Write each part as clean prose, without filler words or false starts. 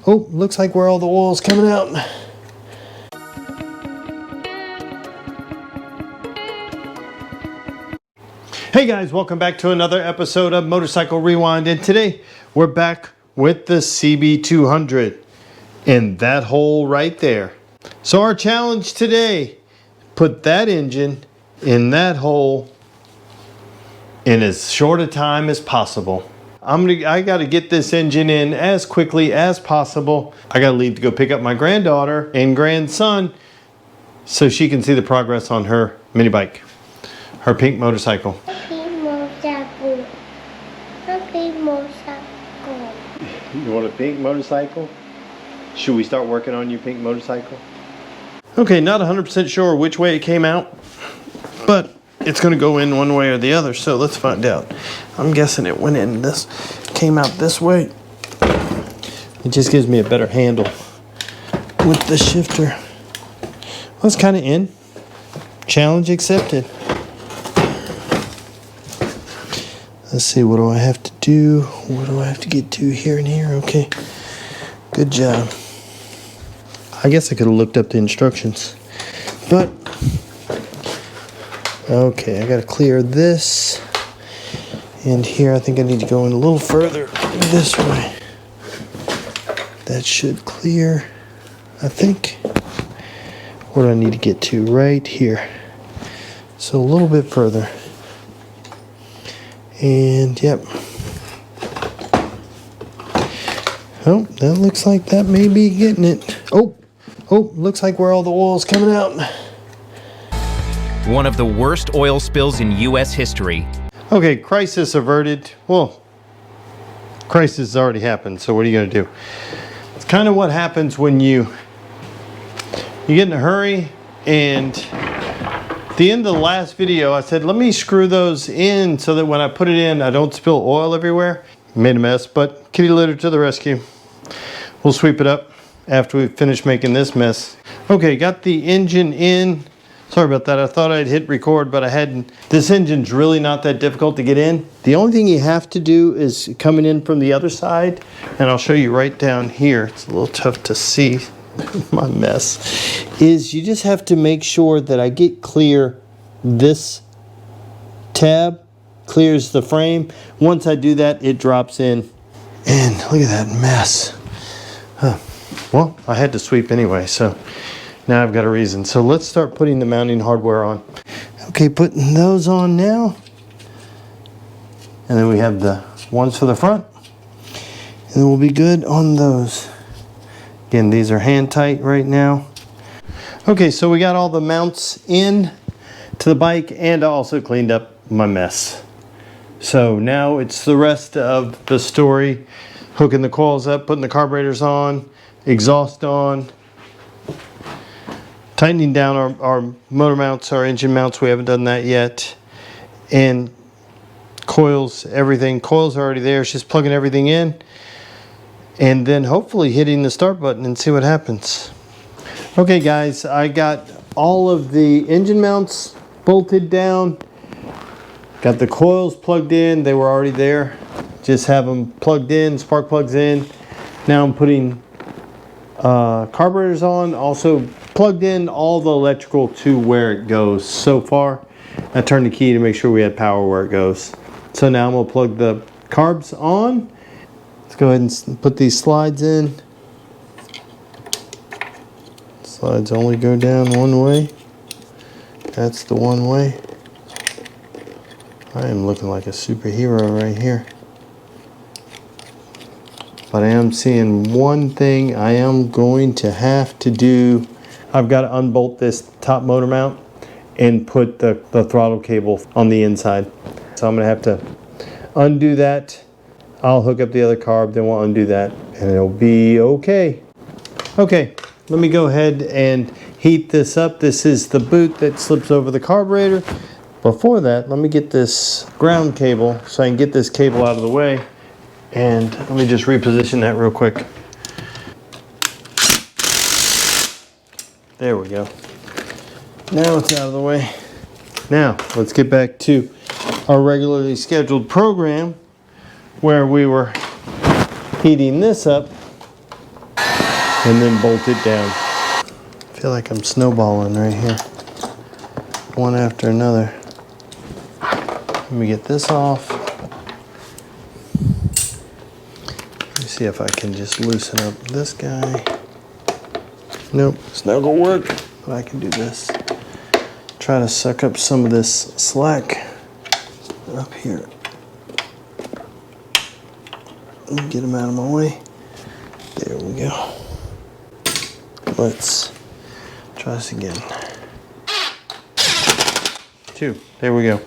Oh, looks like where all the oil's coming out. Hey guys, welcome back to another episode of Motorcycle Rewind, and today we're back with the CB200 in that hole right there. So our challenge today, put that engine in that hole in as short a time as possible. I gotta get this engine in as quickly as possible. I gotta leave to go pick up my granddaughter and grandson so she can see the progress on her mini bike, her pink motorcycle. You want a pink motorcycle? Should we start working on your pink motorcycle? Okay, not 100% sure which way it came out, but it's gonna go in one way or the other, so let's find out. I'm guessing it went in this, came out this way. It just gives me a better handle with the shifter. Well, it's kind of in. Challenge accepted. Let's see, what do I have to do? What do I have to get to here and here? Okay, good job. I guess I could have looked up the instructions, but okay, I gotta clear this. And here I think I need to go in a little further this way. That should clear, I think. Where do I need to get to? Right here. So a little bit further. And yep. Oh, that looks like that may be getting it. Oh, looks like where all the oil's coming out. One of the worst oil spills in U.S. history. Okay, crisis averted. Well, crisis has already happened, so what are you going to do? It's kind of what happens when you get in a hurry. And at the end of the last video, I said, let me screw those in so that when I put it in, I don't spill oil everywhere. Made a mess, but kitty litter to the rescue. We'll sweep it up after we finish making this mess. Okay, got the engine in. Sorry about that. I thought I'd hit record, but I hadn't. This engine's really not that difficult to get in. The only thing you have to do is coming in from the other side, and I'll show you right down here. It's a little tough to see my mess. Is you just have to make sure that I get clear this tab, clears the frame. Once I do that, it drops in. And look at that mess. Well, I had to sweep anyway, so now I've got a reason. So let's start putting the mounting hardware on. Okay, putting those on now. And then we have the ones for the front. And then we'll be good on those. Again, these are hand tight right now. Okay, so we got all the mounts in to the bike, and I also cleaned up my mess. So now it's the rest of the story. Hooking the coils up, putting the carburetors on, exhaust on, tightening down our motor mounts, our engine mounts. We haven't done that yet. And coils, everything. Coils are already there. It's just plugging everything in. And then hopefully hitting the start button and see what happens. Okay guys, I got all of the engine mounts bolted down. Got the coils plugged in. They were already there. Just have them plugged in, spark plugs in. Now I'm putting carburetors on. Also plugged in all the electrical to where it goes. So far, I turned the key to make sure we had power where it goes. So now I'm gonna plug the carbs on. Let's go ahead and put these slides in. Slides only go down one way. That's the one way. I am looking like a superhero right here. But I am seeing one thing I am going to have to do. I've got to unbolt this top motor mount and put the throttle cable on the inside. So I'm going to have to undo that. I'll hook up the other carb, then we'll undo that, and it'll be okay. Okay, let me go ahead and heat this up. This is the boot that slips over the carburetor. Before that, let me get this ground cable so I can get this cable out of the way. And let me just reposition that real quick. There we go. Now it's out of the way. Now, let's get back to our regularly scheduled program where we were heating this up. and then bolt it down. I feel like I'm snowballing right here, one after another. Let me get this off. Let me see if I can just loosen up this guy. Nope, it's not gonna work, but I can do this. Try to suck up some of this slack up here. Let me get him out of my way. There we go. Let's try this again. 2, there we go.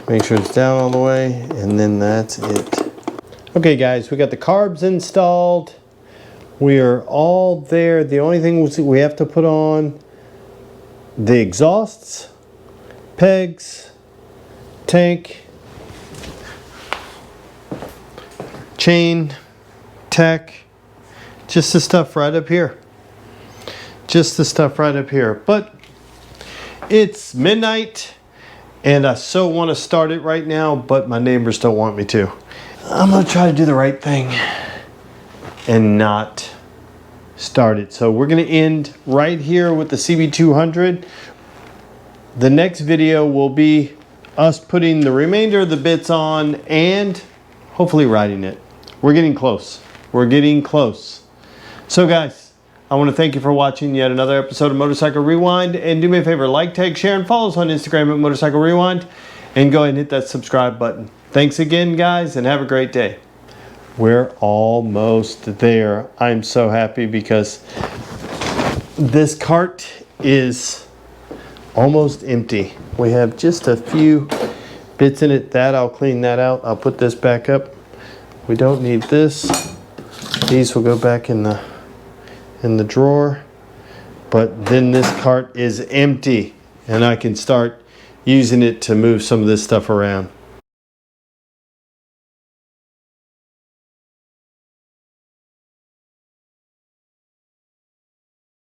Make sure it's down all the way, and then that's it. Okay guys, we got the carbs installed. We are all there. The only thing we have to put on the exhausts, pegs, tank, chain, tech, just the stuff right up here. Just the stuff right up here. But it's midnight and I so want to start it right now, but my neighbors don't want me to. I'm gonna try to do the right thing and not start it. So we're gonna end right here with the CB200. The next video will be us putting the remainder of the bits on and hopefully riding it. We're getting close. We're getting close. So guys, I want to thank you for watching yet another episode of Motorcycle Rewind, and do me a favor, like, tag, share, and follow us on Instagram at Motorcycle Rewind, and go ahead and hit that subscribe button. Thanks again guys, and have a great day. We're almost there. I'm so happy because this cart is almost empty. We have just a few bits in it. I'll clean that out. I'll put this back up. We don't need this. These will go back in the drawer. But then this cart is empty and I can start using it to move some of this stuff around.